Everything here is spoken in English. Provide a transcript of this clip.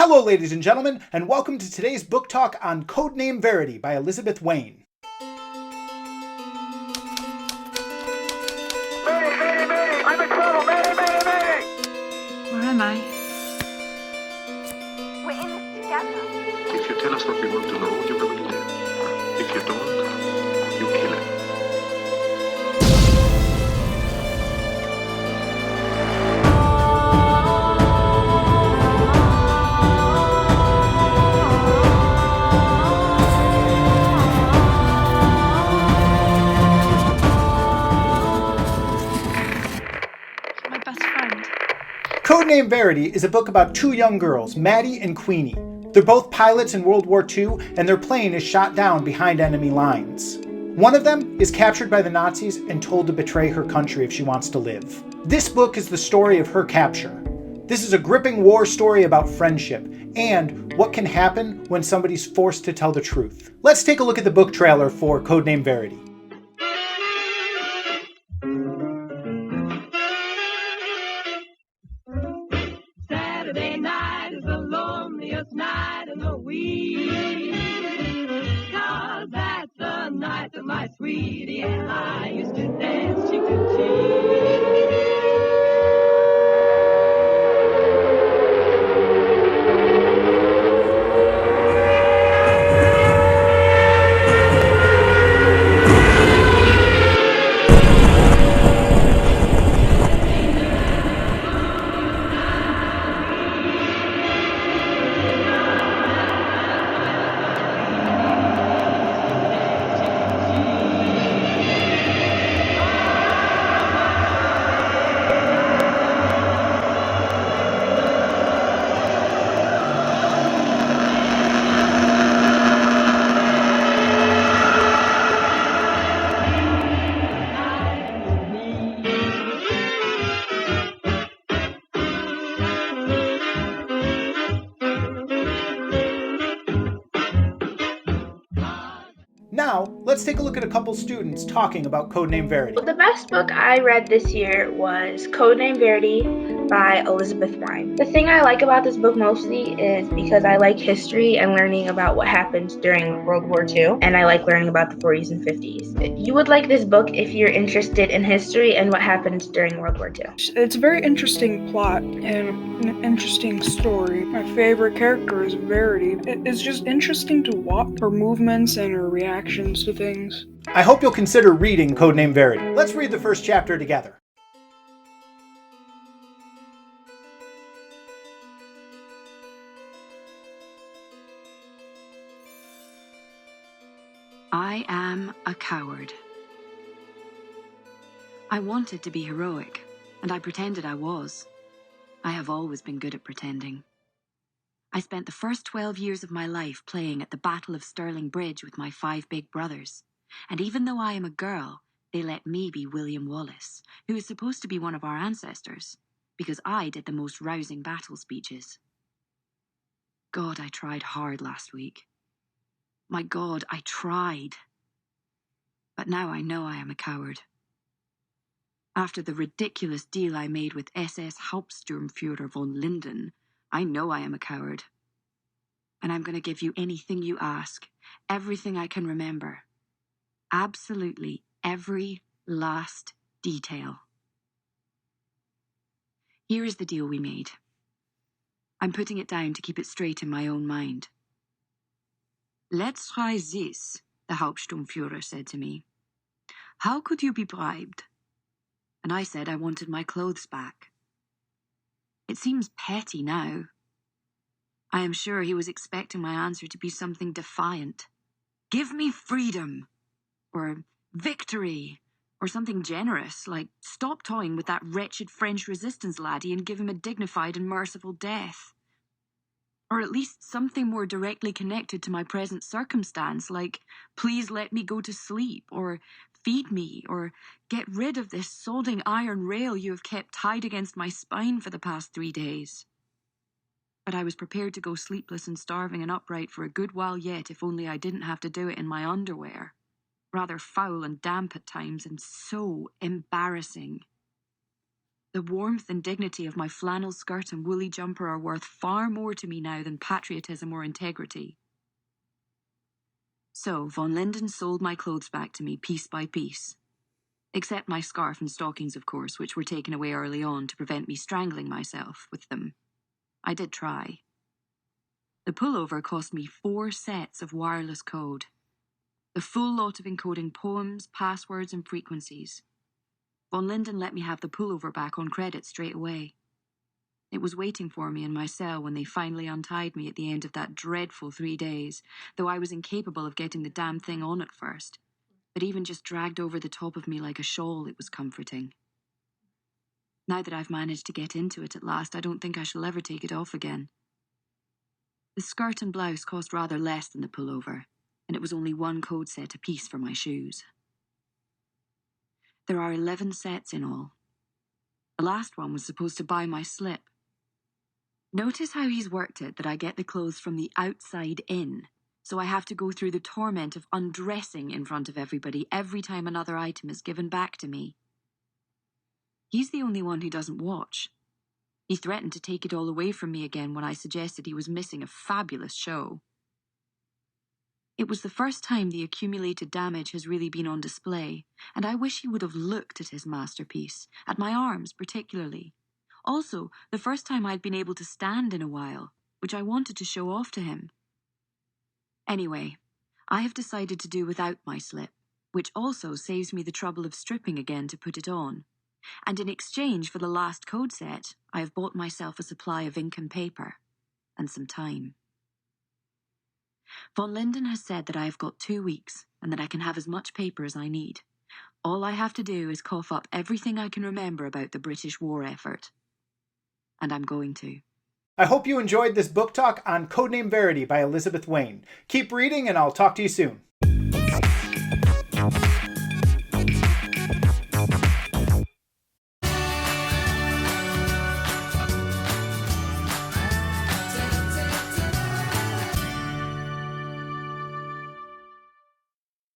Hello, ladies and gentlemen, and welcome to today's book talk on Code Name Verity by Elizabeth Wein. Mayday! I'm in trouble! Mayday! Where am I? We're in this together. If you tell us what we want to know, you will live. If you don't, you kill it. My best friend. Code Name Verity is a book about two young girls, Maddie and Queenie. They're both pilots in World War II, and their plane is shot down behind enemy lines. One of them is captured by the Nazis and told to betray her country if she wants to live. This book is the story of her capture. This is a gripping war story about friendship and what can happen when somebody's forced to tell the truth. Let's take a look at the book trailer for Code Name Verity. Saturday night is the loneliest night in the week. 'Cause that's the night that my sweetie and I used to dance cheek to cheek. Now, let's take a look at a couple students talking about Code Name Verity. The best book I read this year was Code Name Verity by Elizabeth Wein. The thing I like about this book mostly is because I like history and learning about what happened during World War II, and I like learning about the 40s and 50s. You would like this book if you're interested in history and what happened during World War II. It's a very interesting plot and an interesting story. My favorite character is Verity. It's just interesting to watch her movements and her reactions to things. I hope you'll consider reading Code Name Verity. Let's read the first chapter together. I am a coward. I wanted to be heroic, and I pretended I was. I have always been good at pretending. I spent the first 12 years of my life playing at the Battle of Stirling Bridge with my 5 big brothers. And even though I am a girl, they let me be William Wallace, who is supposed to be one of our ancestors, because I did the most rousing battle speeches. God, I tried hard last week. My God, I tried. But now I know I am a coward. After the ridiculous deal I made with SS Hauptsturmführer von Linden, I know I am a coward. And I'm going to give you anything you ask, everything I can remember. Absolutely every last detail. Here is the deal we made. I'm putting it down to keep it straight in my own mind. Let's try this, the Hauptsturmführer said to me. How could you be bribed? And I said I wanted my clothes back. It seems petty now. I am sure he was expecting my answer to be something defiant. Give me freedom, or victory, or something generous, like stop toying with that wretched French resistance laddie and give him a dignified and merciful death. Or at least something more directly connected to my present circumstance, like please let me go to sleep, or feed me, or get rid of this solding iron rail you have kept tied against my spine for the past 3 days. But I was prepared to go sleepless and starving and upright for a good while yet, if only I didn't have to do it in my underwear. Rather foul and damp at times, and so embarrassing. The warmth and dignity of my flannel skirt and woolly jumper are worth far more to me now than patriotism or integrity. So, von Linden sold my clothes back to me piece by piece. Except my scarf and stockings, of course, which were taken away early on to prevent me strangling myself with them. I did try. The pullover cost me 4 sets of wireless code. The full lot of encoding poems, passwords, and frequencies. Von Linden let me have the pullover back on credit straight away. It was waiting for me in my cell when they finally untied me at the end of that dreadful 3 days, though I was incapable of getting the damn thing on at first. But even just dragged over the top of me like a shawl, it was comforting. Now that I've managed to get into it at last, I don't think I shall ever take it off again. The skirt and blouse cost rather less than the pullover, and it was only 1 code set apiece for my shoes. There are 11 sets in all. The last one was supposed to buy my slip. Notice how he's worked it that I get the clothes from the outside in, so I have to go through the torment of undressing in front of everybody every time another item is given back to me. He's the only one who doesn't watch. He threatened to take it all away from me again when I suggested he was missing a fabulous show. It was the first time the accumulated damage has really been on display, and I wish he would have looked at his masterpiece, at my arms particularly. Also, the first time I'd been able to stand in a while, which I wanted to show off to him. Anyway, I have decided to do without my slip, which also saves me the trouble of stripping again to put it on. And in exchange for the last code set, I have bought myself a supply of ink and paper, and some time. Von Linden has said that I have got 2 weeks, and that I can have as much paper as I need. All I have to do is cough up everything I can remember about the British war effort. And I'm going to. I hope you enjoyed this book talk on Code Name Verity by Elizabeth Wein. Keep reading, and I'll talk to you soon.